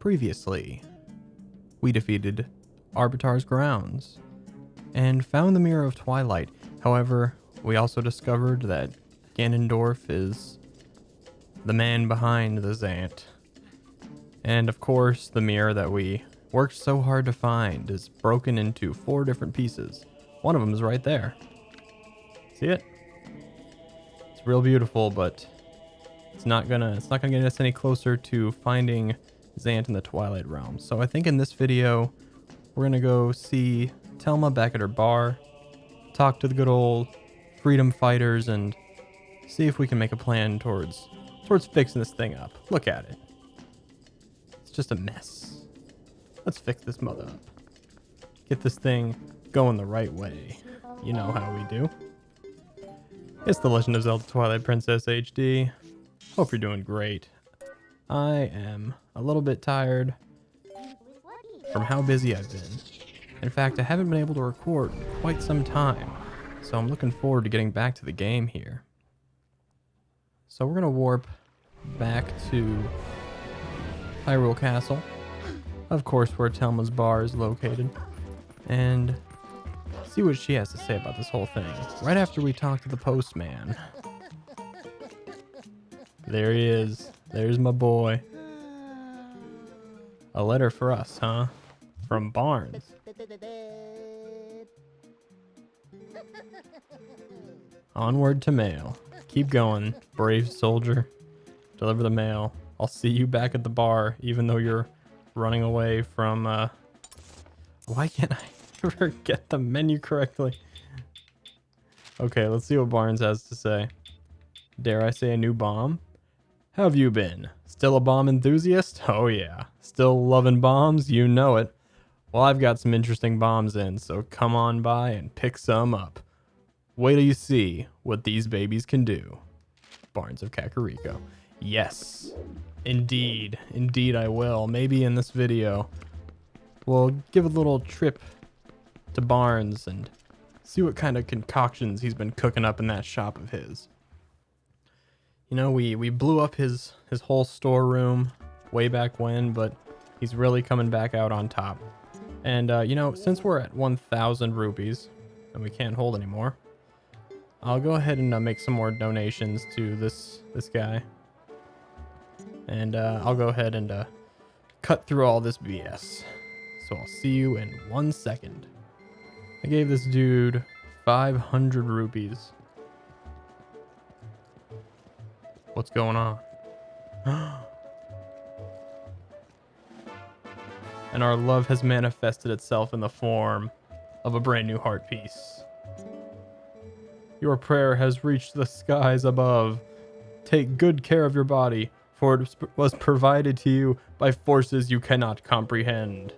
Previously, we defeated Arbiter's grounds and found the Mirror of Twilight. However, we also discovered that Ganondorf is the man behind the Zant. And of course, the mirror that we worked so hard to find is broken into 4 different pieces. One of them is right there. See it? It's real beautiful, but it's not gonna get us any closer to finding Zant in the Twilight Realm. So I think in this video, we're gonna go see Telma back at her bar, talk to the good old freedom fighters, and see if we can make a plan towards fixing this thing up. Look at it. It's just a mess. Let's fix this mother up. Get this thing going the right way. You know how we do. It's The Legend of Zelda Twilight Princess HD. Hope you're doing great. I am a little bit tired from how busy I've been. In fact, I haven't been able to record in quite some time, so I'm looking forward to getting back to the game here. So we're gonna warp back to Hyrule Castle, of course, where Telma's bar is located, and see what she has to say about this whole thing, right after we talk to the postman. There he is. There's my boy. A letter for us, huh? From Barnes. Onward to mail. Keep going, brave soldier. Deliver the mail. I'll see you back at the bar, even though you're running away from, Why can't I ever get the menu correctly? Okay, let's see what Barnes has to say. Dare I say a new bomb? How have you been? Still a bomb enthusiast? Oh yeah. Still loving bombs? You know it. Well, I've got some interesting bombs in, so come on by and pick some up. Wait till you see what these babies can do. Barnes of Kakariko. Yes. Indeed. Indeed I will. Maybe in this video, we'll give a little trip to Barnes and see what kind of concoctions he's been cooking up in that shop of his. You know, we blew up his whole storeroom way back when, but he's really coming back out on top. And, you know, since we're at 1,000 rupees and we can't hold anymore, I'll go ahead and make some more donations to this guy. And I'll go ahead and cut through all this BS. So I'll see you in 1 second. I gave this dude 500 rupees. What's going on? And our love has manifested itself in the form of a brand new heart piece. Your prayer has reached the skies above. Take good care of your body, for it was provided to you by forces you cannot comprehend.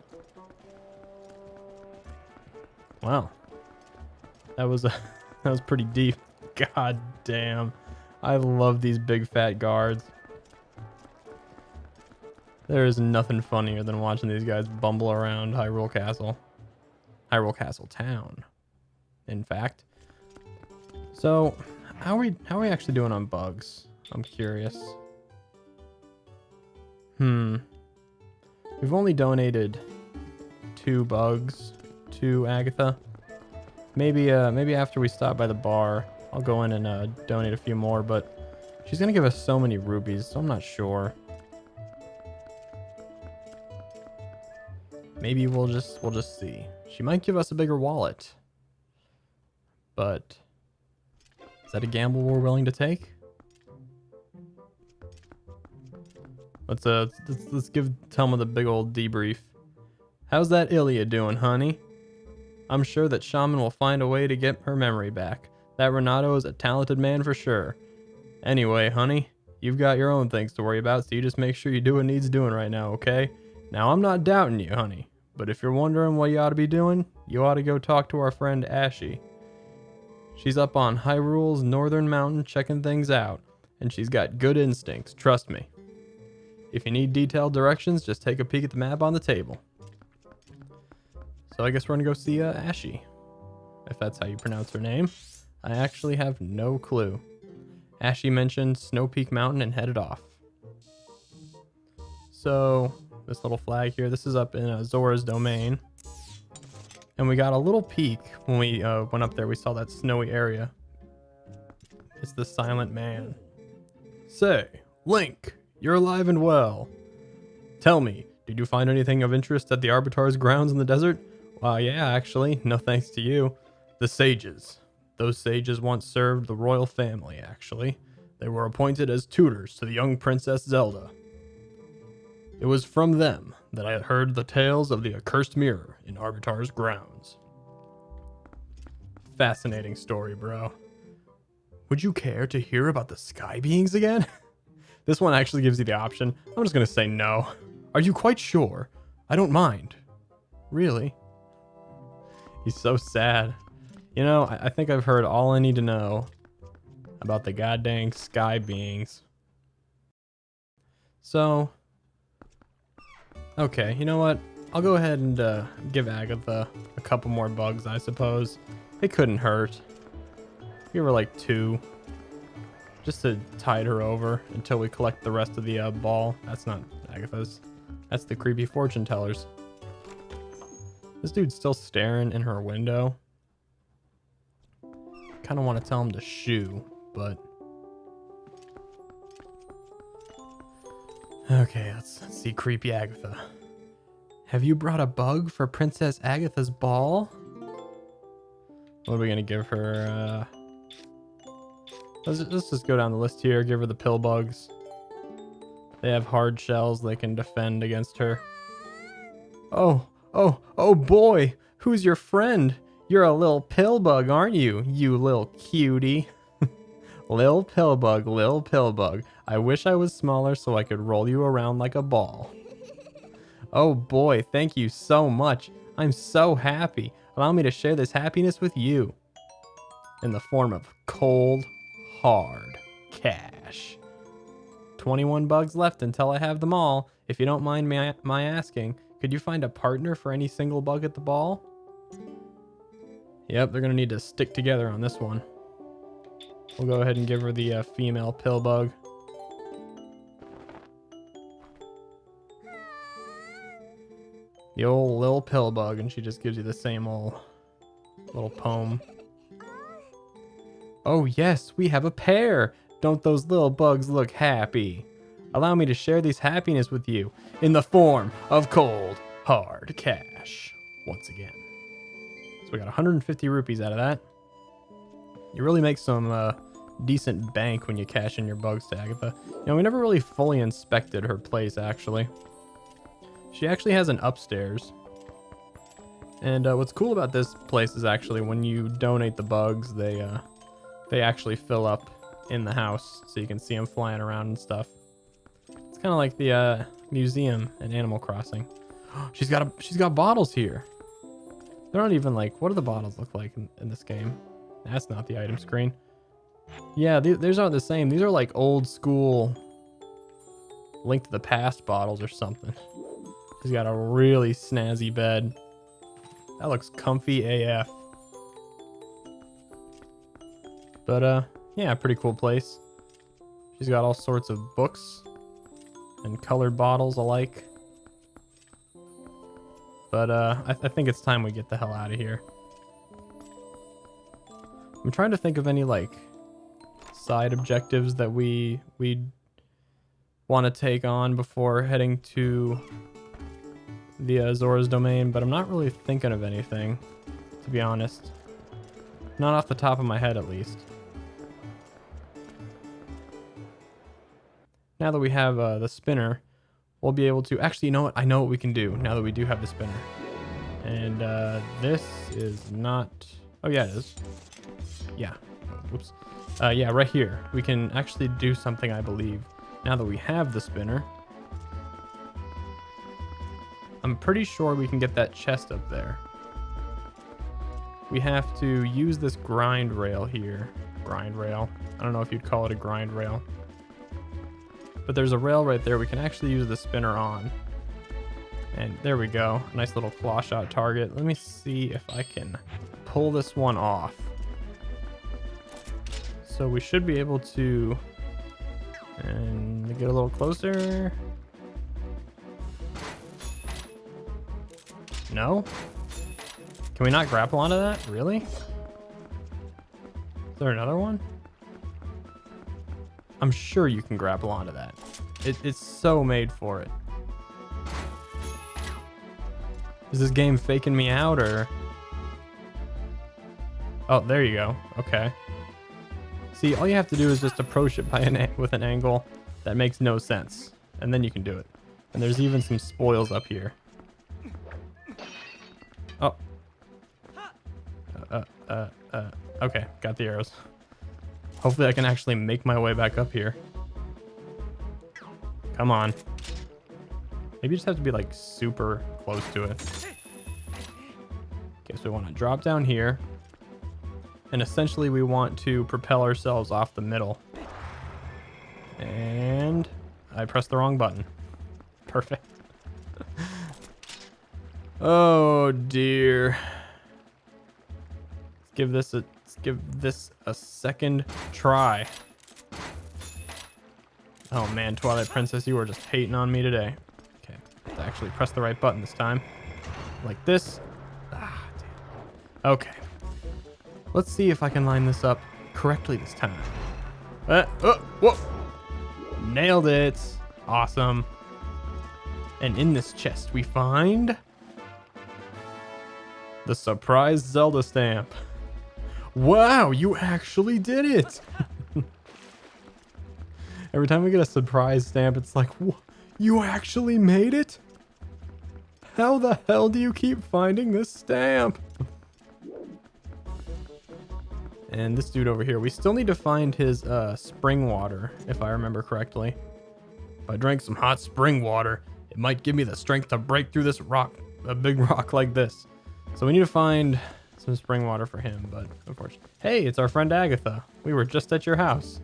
Wow. That was pretty deep. God damn. I love these big fat guards. There is nothing funnier than watching these guys bumble around Hyrule Castle. Hyrule Castle Town, in fact. So, how are we actually doing on bugs? I'm curious. We've only donated 2 bugs to Agatha. Maybe after we stop by the bar, I'll go in and donate a few more, but she's gonna give us so many rubies, so I'm not sure. Maybe we'll just see. She might give us a bigger wallet. But is that a gamble we're willing to take? Let's give Telma the big old debrief. How's that Ilia doing, honey? I'm sure that Shaman will find a way to get her memory back. That Renato is a talented man for sure. Anyway, honey, you've got your own things to worry about, so you just make sure you do what needs doing right now, okay? Now, I'm not doubting you, honey, but if you're wondering what you ought to be doing, you ought to go talk to our friend Ashei. She's up on Hyrule's northern mountain checking things out, and she's got good instincts, trust me. If you need detailed directions, just take a peek at the map on the table. So I guess we're gonna go see Ashei, if that's how you pronounce her name. I actually have no clue. Ashei mentioned Snowpeak Mountain and headed off. So this little flag here. This is up in Zora's Domain. And we got a little peek when we went up there. We saw that snowy area. It's the silent man. Say, Link, you're alive and well. Tell me, did you find anything of interest at the Arbiter's grounds in the desert? Well, yeah, actually. No thanks to you. The sages. Those sages once served the royal family, actually. They were appointed as tutors to the young Princess Zelda. It was from them that I heard the tales of the accursed mirror in Arbiter's grounds. Fascinating story, bro. Would you care to hear about the sky beings again? This one actually gives you the option. I'm just gonna say no. Are you quite sure? I don't mind. Really? He's so sad. You know, I think I've heard all I need to know about the goddamn sky beings. So, okay, you know what? I'll go ahead and give Agatha a couple more bugs, I suppose. It couldn't hurt. Give her like 2. Just to tide her over until we collect the rest of the ball. That's not Agatha's. That's the creepy fortune tellers. This dude's still staring in her window. Kind of want to tell him to shoo, but... Okay, let's see creepy Agatha. Have you brought a bug for Princess Agatha's ball? What are we gonna give her? Let's just go down the list here. Give her the pill bugs. They have hard shells. They can defend against her. Oh boy! Who's your friend? You're a little pill bug, aren't you? You little cutie. Lil pill bug. I wish I was smaller so I could roll you around like a ball. Oh boy, thank you so much. I'm so happy. Allow me to share this happiness with you. In the form of cold, hard cash. 21 bugs left until I have them all. If you don't mind my asking, could you find a partner for any single bug at the ball? Yep, they're gonna need to stick together on this one. We'll go ahead and give her the female pill bug. The old Lil pill bug, and she just gives you the same old little poem. Oh yes, we have a pair! Don't those little bugs look happy? Allow me to share this happiness with you in the form of cold, hard cash. Once again. So we got 150 rupees out of that. You really make some decent bank when you cash in your bugs to Agatha. You know, we never really fully inspected her place, actually. She actually has an upstairs. And what's cool about this place is actually when you donate the bugs, they actually fill up in the house, so you can see them flying around and stuff. It's kind of like the museum in Animal Crossing. She's got bottles here. They're not even like, what do the bottles look like in this game? That's not the item screen. Yeah, these aren't the same. These are like old school Link to the Past bottles or something. She's got a really snazzy bed. That looks comfy AF. But yeah, pretty cool place. She's got all sorts of books and colored bottles alike. But I think it's time we get the hell out of here. I'm trying to think of any like side objectives that we'd want to take on before heading to the Zora's Domain, but I'm not really thinking of anything, to be honest. Not off the top of my head, at least. Now that we have the spinner, we'll be able to... Actually, you know what? I know what we can do now that we do have the spinner. And this is not... Oh, yeah, it is. Yeah. Oops. Yeah, right here. We can actually do something, I believe. Now that we have the spinner. I'm pretty sure we can get that chest up there. We have to use this grind rail here. Grind rail. I don't know if you'd call it a grind rail. But there's a rail right there we can actually use the spinner on. And there we go. Nice little claw shot target. Let me see if I can pull this one off. So we should be able to... And get a little closer. No? Can we not grapple onto that? Really? Is there another one? I'm sure you can grapple onto that. It's so made for it. Is this game faking me out or? Oh, there you go. Okay. See, all you have to do is just approach it by with an angle that makes no sense. And then you can do it. And there's even some spoils up here. Oh. Okay, got the arrows. Hopefully I can actually make my way back up here. Come on. Maybe you just have to be like super close to it. Okay, so we want to drop down here. And essentially we want to propel ourselves off the middle. And I pressed the wrong button. Perfect. Oh dear. Let's give this a second try. Oh man, Twilight Princess, you are just hating on me today. Okay, let's actually press the right button this time. Like this. Ah, damn. Okay. Let's see if I can line this up correctly this time. Whoa! Nailed it. Awesome. And in this chest we find the surprise Zelda stamp. Wow, you actually did it. Every time we get a surprise stamp, it's like, you actually made it? How the hell do you keep finding this stamp? And this dude over here, we still need to find his spring water, if I remember correctly. If I drank some hot spring water, it might give me the strength to break through this rock, a big rock like this. So we need to find some spring water for him, but unfortunately. Hey, it's our friend Agatha. We were just at your house.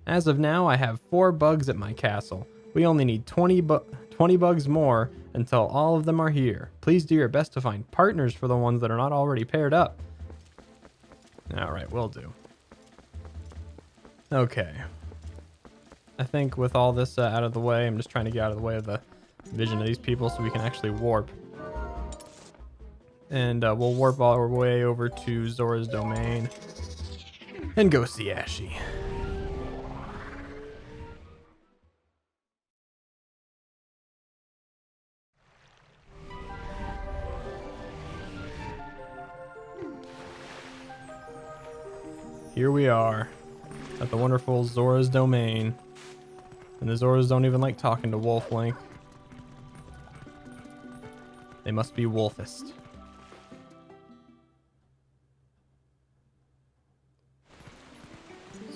As of now, I have 4 bugs at my castle. We only need 20 bugs more until all of them are here. Please do your best to find partners for the ones that are not already paired up. All right, will do. Okay. I think with all this out of the way, I'm just trying to get out of the way of the vision of these people so we can actually warp. And we'll warp all our way over to Zora's Domain and go see Ashei. Here we are at the wonderful Zora's Domain. And the Zoras don't even like talking to Wolf Link. They must be wolfist.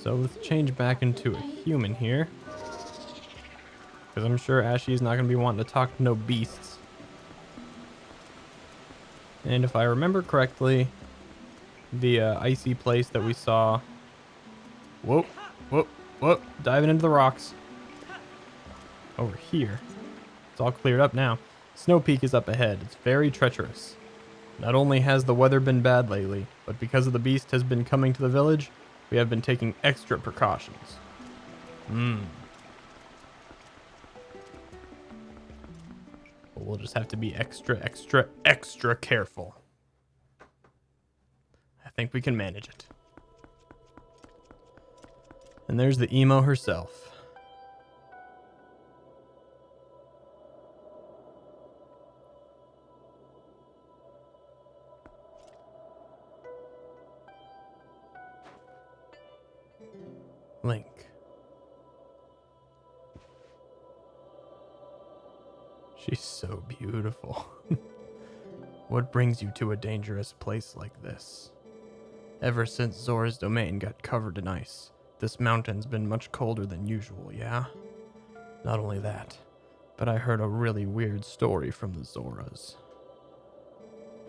So let's change back into a human here. Because I'm sure Ashei's not going to be wanting to talk to no beasts. And if I remember correctly, the icy place that we saw... Whoa, diving into the rocks. Over here. It's all cleared up now. Snowpeak is up ahead. It's very treacherous. Not only has the weather been bad lately, but because of the beast has been coming to the village, we have been taking extra precautions. But we'll just have to be extra careful. I think we can manage it. And there's the emo herself. Link. She's so beautiful. What brings you to a dangerous place like this? Ever since Zora's Domain got covered in ice, this mountain's been much colder than usual, yeah? Not only that, but I heard a really weird story from the Zoras.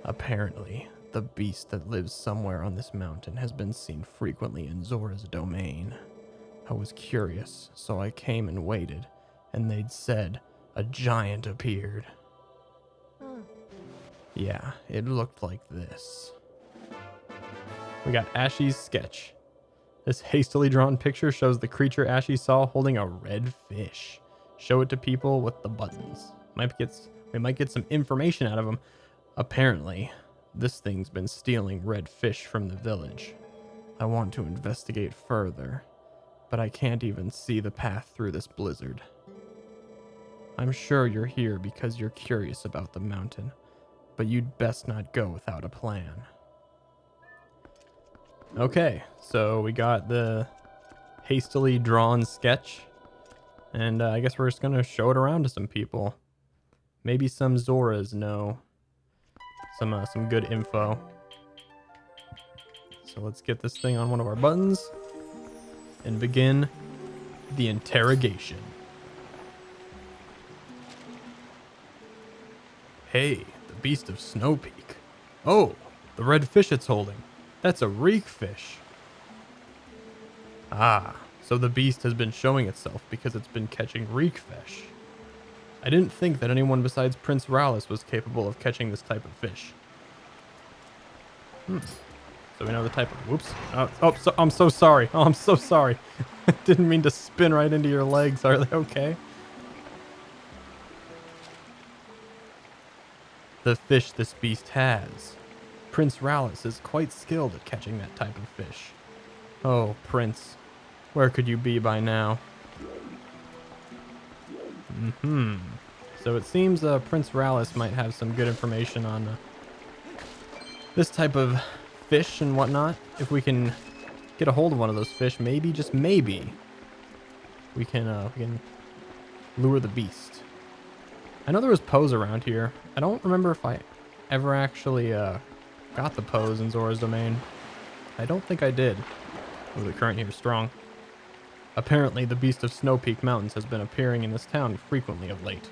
Apparently, the beast that lives somewhere on this mountain has been seen frequently in Zora's Domain. I was curious, so I came and waited, and they'd said a giant appeared. Yeah, it looked like this. We got Ashei's sketch. This hastily drawn picture shows the creature Ashei saw holding a red fish. Show it to people with the buttons. We might get some information out of him. Apparently, this thing's been stealing red fish from the village. I want to investigate further, but I can't even see the path through this blizzard. I'm sure you're here because you're curious about the mountain, but you'd best not go without a plan. Okay, so we got the hastily drawn sketch, and I guess we're just gonna show it around to some people. Maybe some Zoras know some good info. So let's get this thing on one of our buttons and begin the interrogation. Hey, the beast of Snowpeak. Oh, the red fish it's holding. That's a reek fish. Ah, so the beast has been showing itself because it's been catching reek fish. I didn't think that anyone besides Prince Rallis was capable of catching this type of fish. So we know the type of... Whoops. I'm so sorry. Oh, I'm so sorry. Didn't mean to spin right into your legs. Are they okay? The fish this beast has. Prince Rallis is quite skilled at catching that type of fish. Oh, Prince. Where could you be by now? So it seems Prince Rallis might have some good information on this type of fish and whatnot. If we can get a hold of one of those fish, maybe, just maybe, we can lure the beast. I know there was pose around here. I don't remember if I ever actually got the pose in Zora's Domain. I don't think I did. Oh, the current here is strong. Apparently, the beast of Snowpeak Mountains has been appearing in this town frequently of late.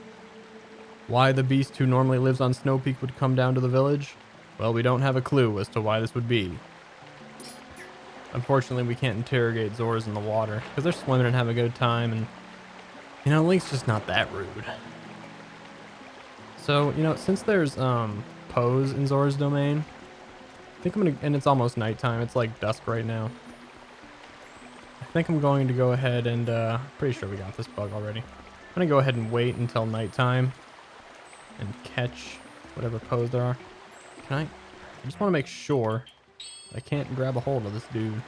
Why the beast who normally lives on Snowpeak would come down to the village? Well, we don't have a clue as to why this would be. Unfortunately, we can't interrogate Zoras in the water because they're swimming and having a good time, and you know, Link's just not that rude. So, you know, since there's pose in Zora's Domain, I think I'm gonna, and it's almost nighttime. It's like dusk right now. I think I'm going to go ahead and pretty sure we got this bug already. I'm gonna go ahead and wait until nighttime and catch whatever pose there are. Can I just want to make sure I can't grab a hold of this dude.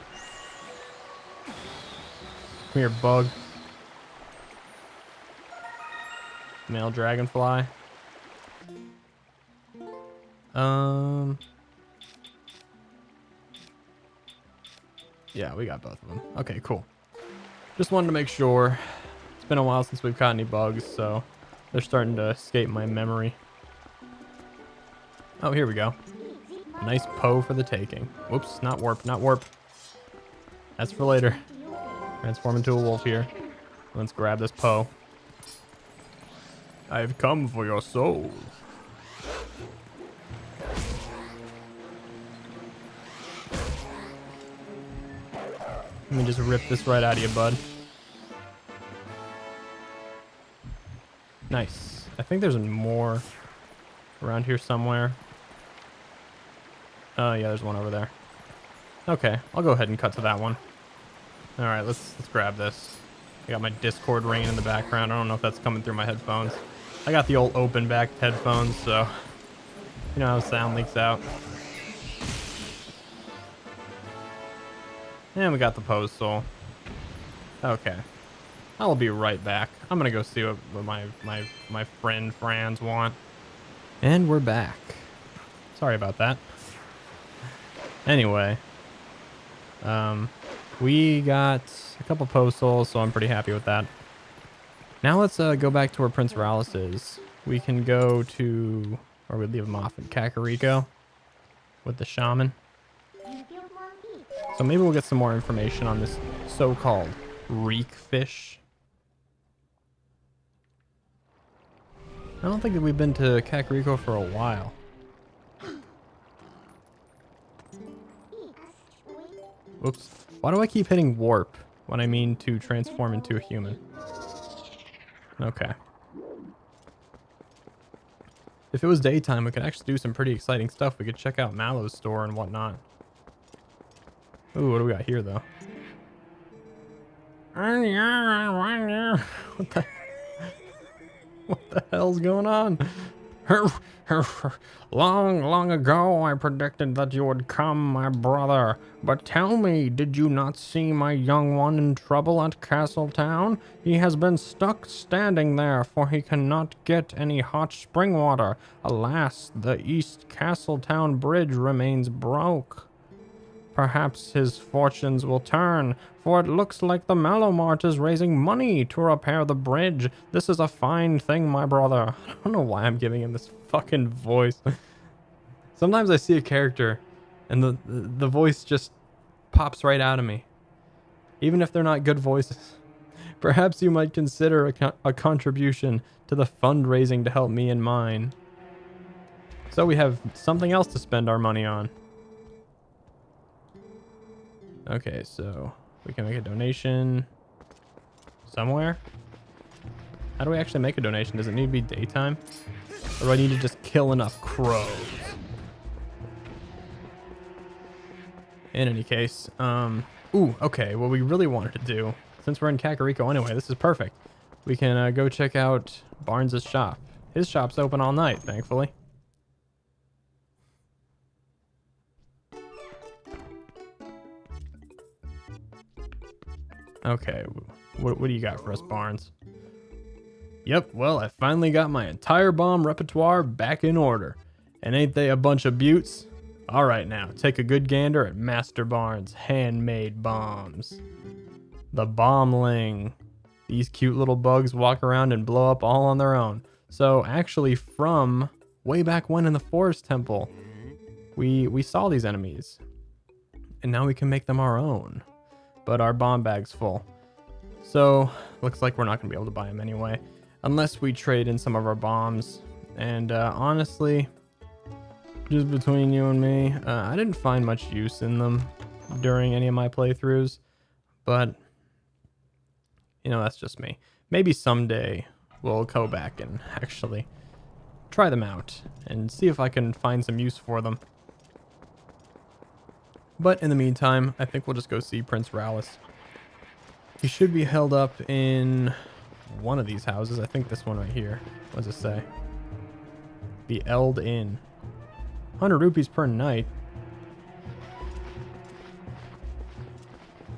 Come here, bug. Male dragonfly. Yeah, we got both of them. Okay, cool. Just wanted to make sure. It's been a while since we've caught any bugs, so they're starting to escape my memory. Oh, here we go. Nice Poe for the taking. Whoops, not warp, not warp. That's for later. Transform into a wolf here. Let's grab this Poe. I've come for your soul. Let me just rip this right out of you, bud. Nice. I think there's more around here somewhere. Oh, yeah, there's one over there. Okay, I'll go ahead and cut to that one. All right, let's grab this. I got my Discord ringing in the background. I don't know if that's coming through my headphones. I got the old open back headphones, so you know how sound leaks out. And we got the pose soul. Okay. I'll be right back. I'm gonna go see what my friend Franz want. And we're back. Sorry about that. Anyway. We got a couple pose souls, so I'm pretty happy with that. Now let's go back to where Prince Rallis is. We can go to, or we leave him off in Kakariko with the shaman. So maybe we'll get some more information on this so-called reek fish. I don't think that we've been to Kakariko for a while. Whoops. Why do I keep hitting warp when I mean to transform into a human? Okay. If it was daytime, we could actually do some pretty exciting stuff. We could check out Mallow's store and whatnot. Ooh, what do we got here, though? What the hell's going on? Long, long ago, I predicted that you would come, my brother. But tell me, did you not see my young one in trouble at Castletown? He has been stuck standing there, for he cannot get any hot spring water. Alas, the East Castletown bridge remains broke. Perhaps his fortunes will turn, for it looks like the Mallow Mart is raising money to repair the bridge. This is a fine thing, my brother. I don't know why I'm giving him this fucking voice. Sometimes I see a character and the voice just pops right out of me, even if they're not good voices. Perhaps you might consider a contribution to the fundraising to help me and mine. So we have something else to spend our money on. Okay, so we can make a donation somewhere. How do we actually make a donation? Does it need to be daytime? Or do I need to just kill enough crows? In any case, ooh, okay, what we really wanted to do, since we're in Kakariko anyway, this is perfect. We can go check out Barnes' shop. His shop's open all night, thankfully. Okay, what do you got for us, Barnes? Yep, well, I finally got my entire bomb repertoire back in order. And ain't they a bunch of beauts? Alright now, take a good gander at Master Barnes' handmade bombs. The Bombling. These cute little bugs walk around and blow up all on their own. So actually from way back when in the Forest Temple, we saw these enemies. And now we can make them our own. But our bomb bag's full. So looks like we're not going to be able to buy them anyway. Unless we trade in some of our bombs. And honestly, just between you and me, I didn't find much use in them during any of my playthroughs. But, you know, that's just me. Maybe someday we'll go back and actually try them out and see if I can find some use for them. But in the meantime, I think we'll just go see Prince Rallis. He should be held up in one of these houses. I think this one right here. What does it say? The Eld Inn. 100 rupees per night.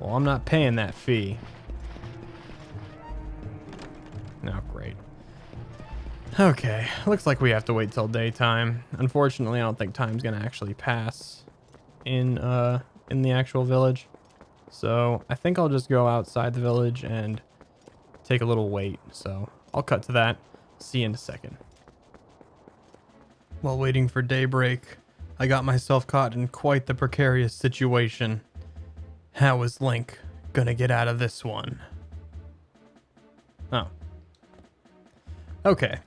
Well, I'm not paying that fee. No, great. Okay, looks like we have to wait till daytime. Unfortunately, I don't think time's gonna actually pass in the actual village. So I think I'll just go outside the village and take a little wait. So I'll cut to that. See you in a second. While waiting for daybreak, I got myself caught in quite the precarious situation. How is Link gonna get out of this one? Oh. Okay.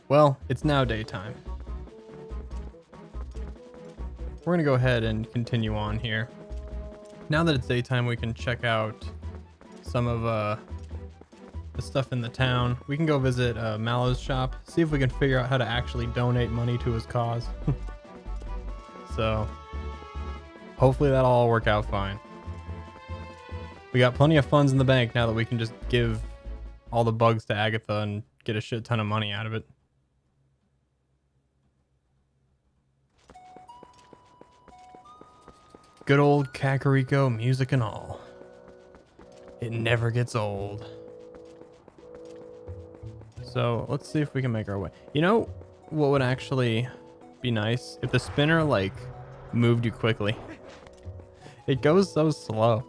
Well, it's now daytime. We're gonna go ahead and continue on here. Now that it's daytime, we can check out some of the stuff in the town. We can go visit Mallow's shop, see if we can figure out how to actually donate money to his cause. So hopefully that'll all work out fine. We got plenty of funds in the bank now that we can just give all the bugs to Agatha and get a shit ton of money out of it. Good old Kakariko music and all. It never gets old. So let's see if we can make our way. You know what would actually be nice? If the spinner like moved you quickly. It goes so slow.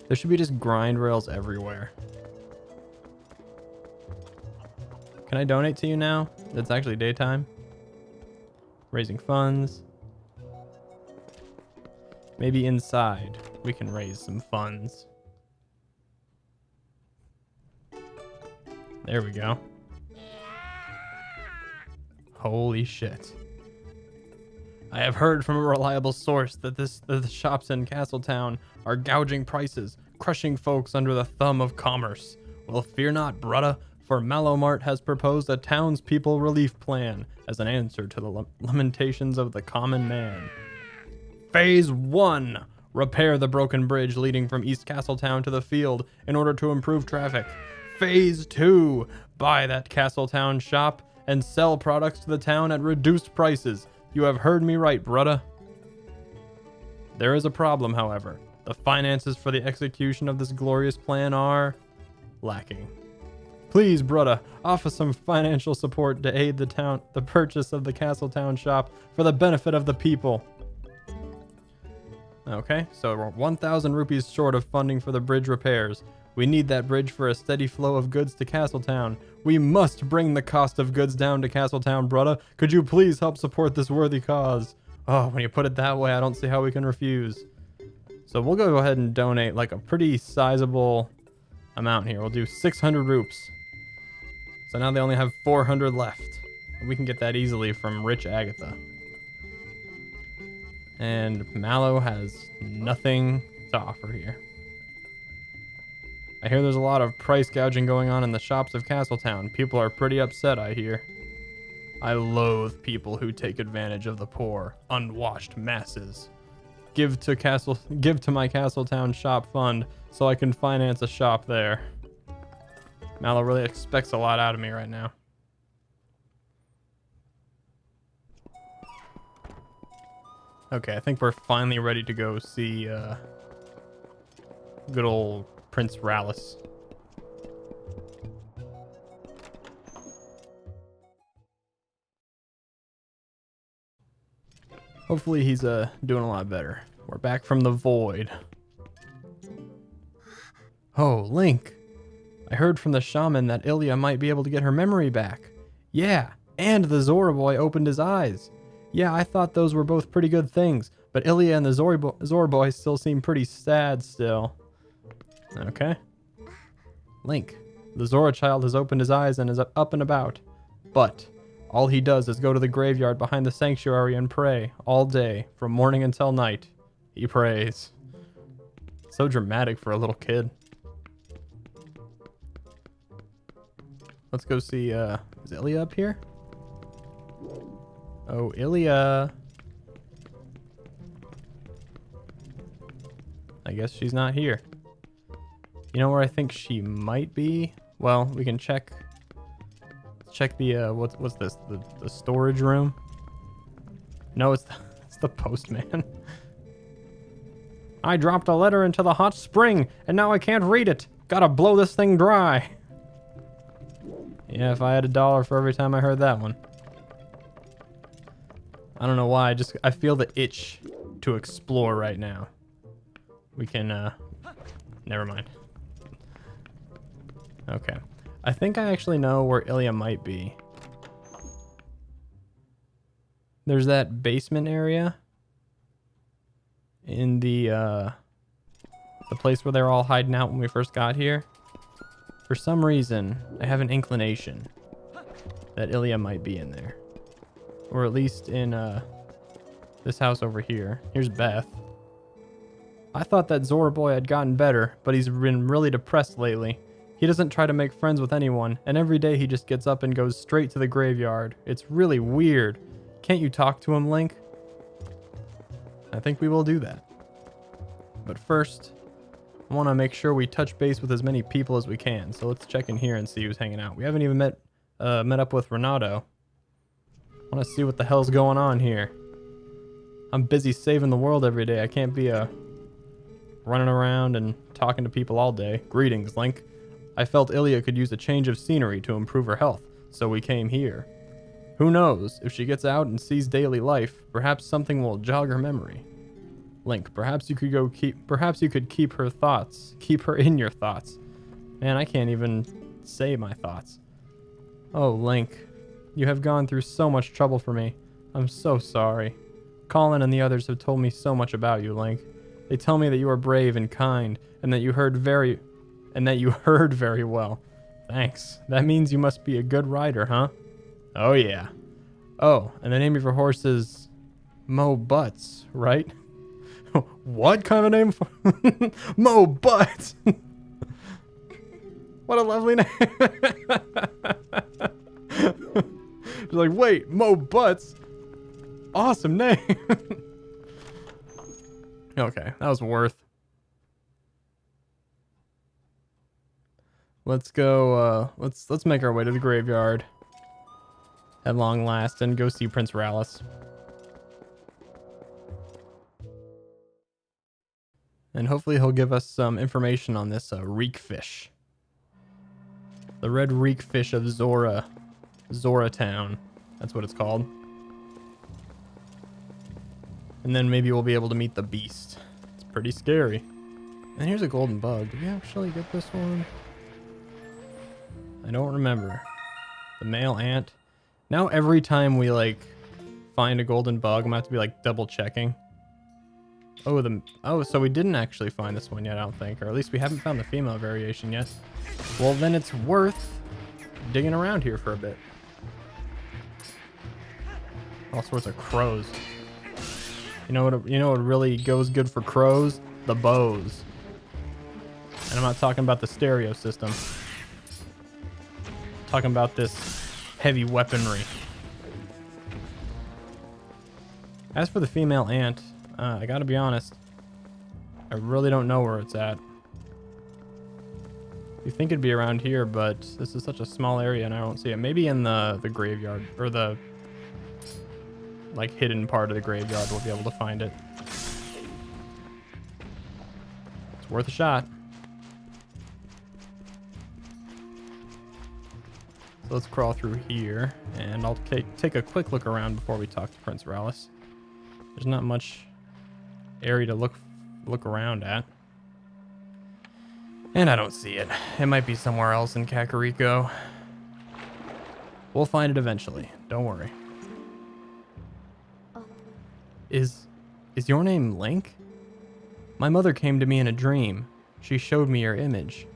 There should be just grind rails everywhere. Can I donate to you now? It's actually daytime. Raising funds. Maybe inside we can raise some funds. There we go. Holy shit. I have heard from a reliable source that the shops in Castletown are gouging prices, crushing folks under the thumb of commerce. Well, fear not, brudda, for Mallow Mart has proposed a townspeople relief plan as an answer to the lamentations of the common man. Phase 1. Repair the broken bridge leading from East Castletown to the field in order to improve traffic. Phase 2. Buy that Castletown shop and sell products to the town at reduced prices. You have heard me right, brudda. There is a problem, however. The finances for the execution of this glorious plan are lacking. Please, brudda, offer some financial support to aid the purchase of the Castletown shop for the benefit of the people. Okay, so we're 1,000 rupees short of funding for the bridge repairs. We need that bridge for a steady flow of goods to Castletown. We must bring the cost of goods down to Castletown, brudda. Could you please help support this worthy cause? Oh, when you put it that way, I don't see how we can refuse. So we'll go ahead and donate like a pretty sizable amount here. We'll do 600 rupees. So now they only have 400 left. We can get that easily from Rich Agatha. And Mallow has nothing to offer here. I hear there's a lot of price gouging going on in the shops of Castletown. People are pretty upset, I hear. I loathe people who take advantage of the poor, unwashed masses. Give to my Castletown shop fund so I can finance a shop there. Mallow really expects a lot out of me right now. Okay, I think we're finally ready to go see good old Prince Rallis. Hopefully he's doing a lot better. We're back from the void. Oh, Link. I heard from the shaman that Ilya might be able to get her memory back. Yeah, and the Zora boy opened his eyes. Yeah, I thought those were both pretty good things, but Ilya and the Zora boy still seem pretty sad still. Okay. Link. The Zora child has opened his eyes and is up and about. But all he does is go to the graveyard behind the sanctuary and pray all day, from morning until night. He prays. So dramatic for a little kid. Let's go see, is Ilya up here? Oh, Ilya. I guess she's not here. You know where I think she might be? Well, we can check the, what's this? The storage room? No, it's the postman. I dropped a letter into the hot spring, and now I can't read it. Gotta blow this thing dry. Yeah, if I had $1 for every time I heard that one. I don't know why, I feel the itch to explore right now. We can, never mind. Okay. I think I actually know where Ilya might be. There's that basement area in the place where they're all hiding out when we first got here. For some reason, I have an inclination that Ilya might be in there. Or at least in this house over here. Here's Beth. I thought that Zora boy had gotten better, but he's been really depressed lately. He doesn't try to make friends with anyone, and every day he just gets up and goes straight to the graveyard. It's really weird. Can't you talk to him, Link? I think we will do that. But first, I want to make sure we touch base with as many people as we can. So let's check in here and see who's hanging out. We haven't even met up with Renato. I want to see what the hell's going on here. I'm busy saving the world every day. I can't be running around and talking to people all day. Greetings, Link. I felt Ilya could use a change of scenery to improve her health, so we came here. Who knows, if she gets out and sees daily life, perhaps something will jog her memory. Link, perhaps you could keep her in your thoughts. Man, I can't even say my thoughts. Oh, Link, you have gone through so much trouble for me. I'm so sorry. Colin and the others have told me so much about you, Link. They tell me that you are brave and kind, and that you heard very well. Thanks. That means you must be a good rider, huh? Oh, yeah. Oh, and the name of your horse is Mo Butts, right? What kind of name for Mo Butts? What a lovely name. She's like, wait, Mo Butts? Awesome name. Okay, that was worth. Let's go, let's make our way to the graveyard at long last and go see Prince Rallis. And hopefully he'll give us some information on this reek fish. The red reek fish of Zora Town. That's what it's called. And then maybe we'll be able to meet the beast. It's pretty scary. And here's a golden bug. Did we actually get this one? I don't remember. The male ant. Now every time we like find a golden bug, I'm gonna have to be like double checking. Oh, so we didn't actually find this one yet, I don't think. Or at least we haven't found the female variation yet. Well, then it's worth digging around here for a bit. All sorts of crows. You know what really goes good for crows? The bows. And I'm not talking about the stereo system. I'm talking about this heavy weaponry. As for the female ant, I gotta be honest, I really don't know where it's at. You think it'd be around here, but this is such a small area and I don't see it. Maybe in the graveyard, or the like hidden part of the graveyard we'll be able to find it. It's worth a shot. So let's crawl through here and I'll take a quick look around before we talk to Prince Rallis. There's not much area to look around at. And I don't see it. It might be somewhere else in Kakariko. We'll find it eventually. Don't worry. Is your name Link? My mother came to me in a dream. She showed me your image.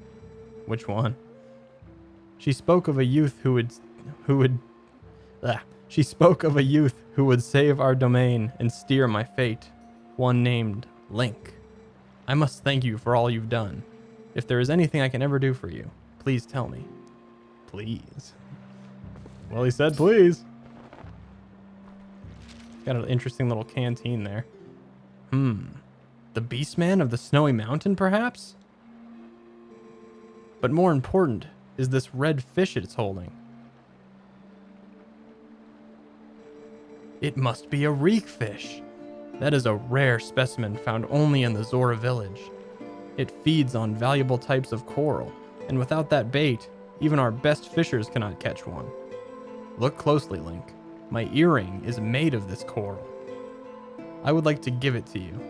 Which one? She spoke of a youth She spoke of a youth who would save our domain and steer my fate. One named Link. I must thank you for all you've done. If there is anything I can ever do for you, please tell me. Please. Well, he said please. Got an interesting little canteen there. The Beastman of the Snowy Mountain, perhaps? But more important is this red fish it's holding. It must be a reek fish. That is a rare specimen found only in the Zora village. It feeds on valuable types of coral, and without that bait, even our best fishers cannot catch one. Look closely, Link. My earring is made of this coral. I would like to give it to you.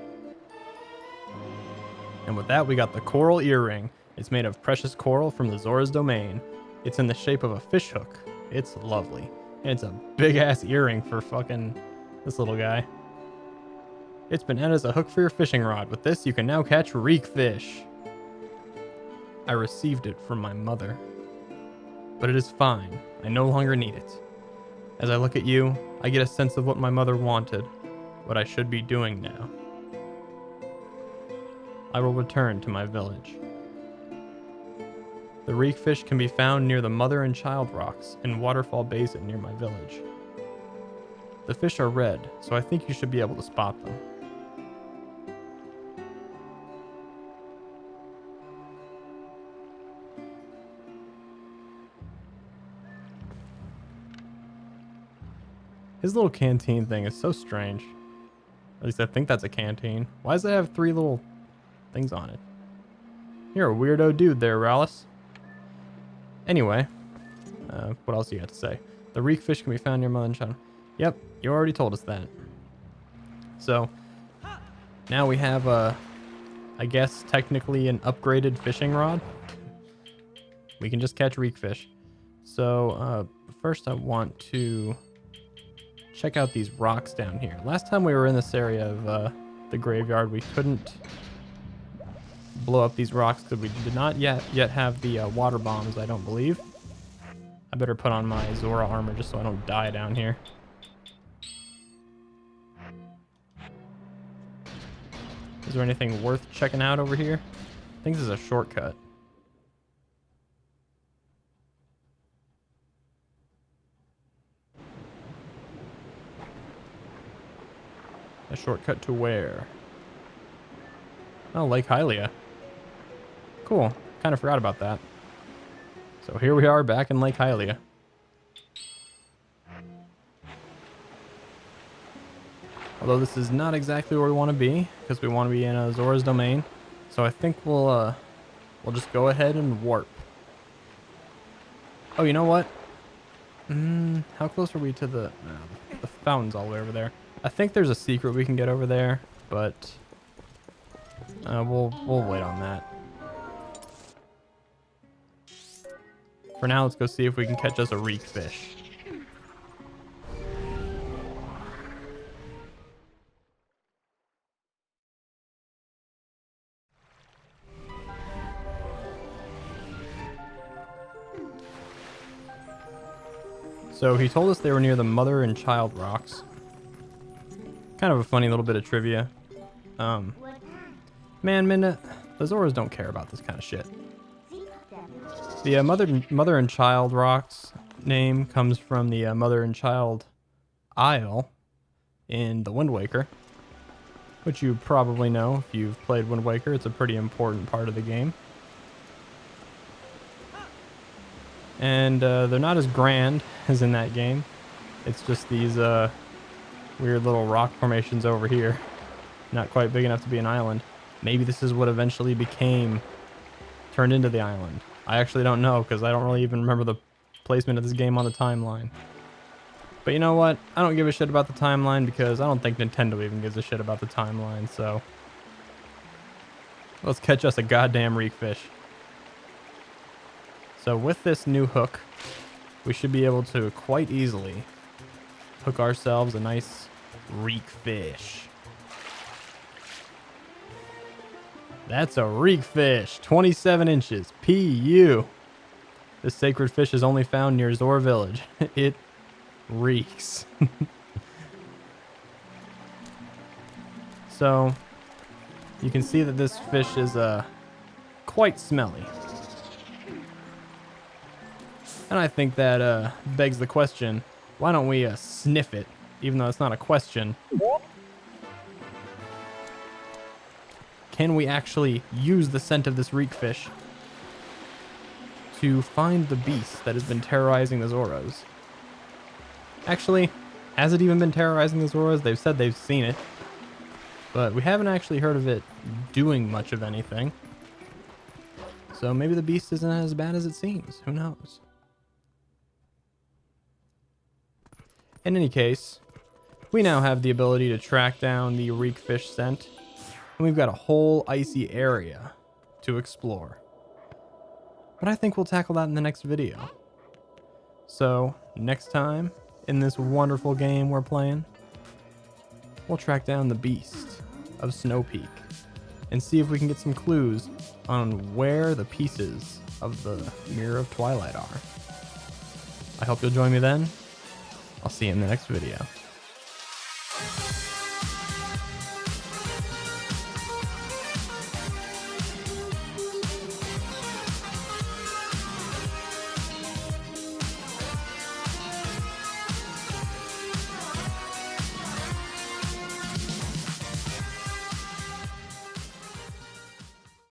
And with that, we got the coral earring. It's made of precious coral from the Zora's Domain. It's in the shape of a fish hook. It's lovely. And it's a big-ass earring for fucking this little guy. It's been added as a hook for your fishing rod. With this, you can now catch reek fish. I received it from my mother. But it is fine. I no longer need it. As I look at you, I get a sense of what my mother wanted, what I should be doing now. I will return to my village. The reek fish can be found near the Mother and Child Rocks in Waterfall Basin near my village. The fish are red, so I think you should be able to spot them. His little canteen thing is so strange. At least I think that's a canteen. Why does it have 3 little things on it? You're a weirdo dude there, Rallis. Anyway, what else you got to say? The reek fish can be found near Mother and Child. Yep, you already told us that. So, now we have I guess technically an upgraded fishing rod. We can just catch reek fish. So, first I want to check out these rocks down here. Last time we were in this area of the graveyard, we couldn't blow up these rocks because we did not yet have the water bombs, I don't believe. I better put on my Zora armor just so I don't die down here. Is there anything worth checking out over here? I think this is a shortcut. A shortcut to where? Oh, Lake Hylia. Cool. Kind of forgot about that. So here we are back in Lake Hylia. Although this is not exactly where we want to be, because we want to be in Zora's Domain. So I think we'll just go ahead and warp. Oh, you know what? How close are we to the fountain's all the way over there? I think there's a secret we can get over there, but we'll wait on that. For now, let's go see if we can catch us a reek fish. So he told us they were near the mother and child rocks. Kind of a funny little bit of trivia. Man, Minna, the Zoras don't care about this kind of shit. The mother and child rocks name comes from the mother and child isle in the Wind Waker, which you probably know if you've played Wind Waker. It's a pretty important part of the game. And they're not as grand as in that game. It's just these weird little rock formations over here. Not quite big enough to be an island. Maybe this is what eventually turned into the island. I actually don't know, because I don't really even remember the placement of this game on the timeline. But you know what? I don't give a shit about the timeline, because I don't think Nintendo even gives a shit about the timeline, so let's catch us a goddamn reek fish. So with this new hook, we should be able to quite easily hook ourselves a nice reek fish. That's a reek fish, 27 inches, PU. This sacred fish is only found near Zora Village. It reeks. So you can see that this fish is quite smelly. And I think that begs the question, why don't we sniff it, even though it's not a question? Can we actually use the scent of this reek fish to find the beast that has been terrorizing the Zoras? Actually, has it even been terrorizing the Zoras? They've said they've seen it, but we haven't actually heard of it doing much of anything. So maybe the beast isn't as bad as it seems. Who knows? In any case, we now have the ability to track down the reek fish scent, and we've got a whole icy area to explore. But I think we'll tackle that in the next video. So, next time, in this wonderful game we're playing, we'll track down the beast of Snowpeak and see if we can get some clues on where the pieces of the Mirror of Twilight are. I hope you'll join me then. I'll see you in the next video.